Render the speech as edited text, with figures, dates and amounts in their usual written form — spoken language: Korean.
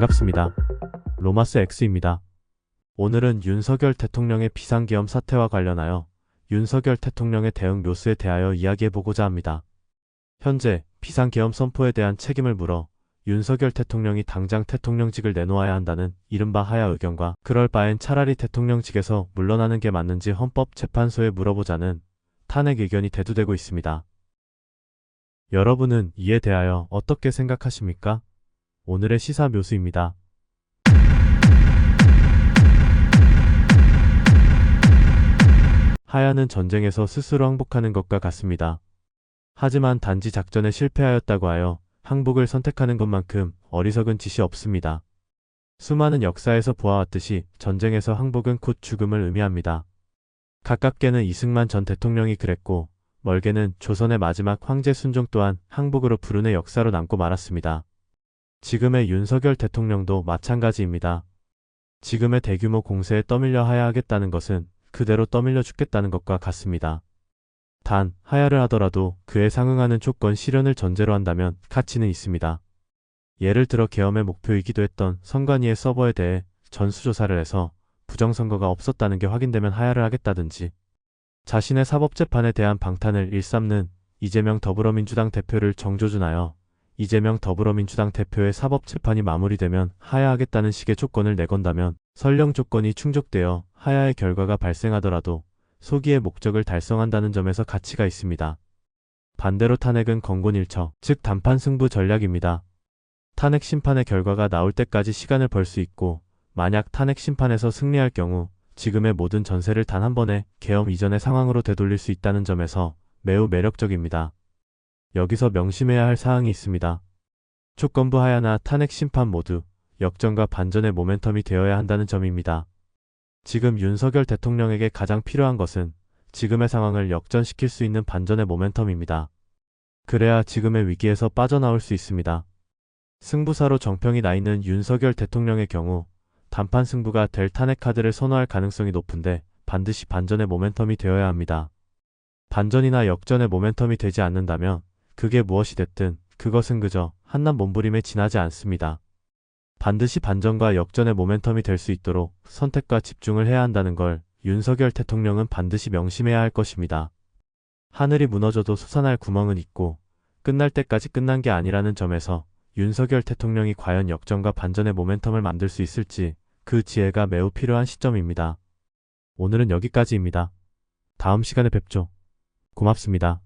반갑습니다. 로마스 X입니다. 오늘은 윤석열 대통령의 비상계엄 사태와 관련하여 윤석열 대통령의 대응 묘수에 대하여 이야기해보고자 합니다. 현재 비상계엄 선포에 대한 책임을 물어 윤석열 대통령이 당장 대통령직을 내놓아야 한다는 이른바 하야 의견과 그럴 바엔 차라리 대통령직에서 물러나는 게 맞는지 헌법재판소에 물어보자는 탄핵 의견이 대두되고 있습니다. 여러분은 이에 대하여 어떻게 생각하십니까? 오늘의 시사 묘수입니다. 하야는 전쟁에서 스스로 항복하는 것과 같습니다. 하지만 단지 작전에 실패하였다고 하여 항복을 선택하는 것만큼 어리석은 짓이 없습니다. 수많은 역사에서 보아왔듯이 전쟁에서 항복은 곧 죽음을 의미합니다. 가깝게는 이승만 전 대통령이 그랬고 멀게는 조선의 마지막 황제 순종 또한 항복으로 불운의 역사로 남고 말았습니다. 지금의 윤석열 대통령도 마찬가지입니다. 지금의 대규모 공세에 떠밀려 하야하겠다는 것은 그대로 떠밀려 죽겠다는 것과 같습니다. 단, 하야를 하더라도 그에 상응하는 조건 실현을 전제로 한다면 가치는 있습니다. 예를 들어 계엄의 목표이기도 했던 선관위의 서버에 대해 전수조사를 해서 부정선거가 없었다는 게 확인되면 하야를 하겠다든지, 자신의 사법재판에 대한 방탄을 일삼는 이재명 더불어민주당 대표를 정조준하여 이재명 더불어민주당 대표의 사법재판이 마무리되면 하야하겠다는 식의 조건을 내건다면 설령 조건이 충족되어 하야의 결과가 발생하더라도 소기의 목적을 달성한다는 점에서 가치가 있습니다. 반대로 탄핵은 건곤일처, 즉 단판 승부 전략입니다. 탄핵 심판의 결과가 나올 때까지 시간을 벌 수 있고 만약 탄핵 심판에서 승리할 경우 지금의 모든 전세를 단 한 번에 계엄 이전의 상황으로 되돌릴 수 있다는 점에서 매우 매력적입니다. 여기서 명심해야 할 사항이 있습니다. 조건부 하야나 탄핵 심판 모두 역전과 반전의 모멘텀이 되어야 한다는 점입니다. 지금 윤석열 대통령에게 가장 필요한 것은 지금의 상황을 역전시킬 수 있는 반전의 모멘텀입니다. 그래야 지금의 위기에서 빠져나올 수 있습니다. 승부사로 정평이 나 있는 윤석열 대통령의 경우 단판 승부가 될 탄핵 카드를 선호할 가능성이 높은데 반드시 반전의 모멘텀이 되어야 합니다. 반전이나 역전의 모멘텀이 되지 않는다면 그게 무엇이 됐든 그것은 그저 한낱 몸부림에 지나지 않습니다. 반드시 반전과 역전의 모멘텀이 될 수 있도록 선택과 집중을 해야 한다는 걸 윤석열 대통령은 반드시 명심해야 할 것입니다. 하늘이 무너져도 솟아날 구멍은 있고 끝날 때까지 끝난 게 아니라는 점에서 윤석열 대통령이 과연 역전과 반전의 모멘텀을 만들 수 있을지 그 지혜가 매우 필요한 시점입니다. 오늘은 여기까지입니다. 다음 시간에 뵙죠. 고맙습니다.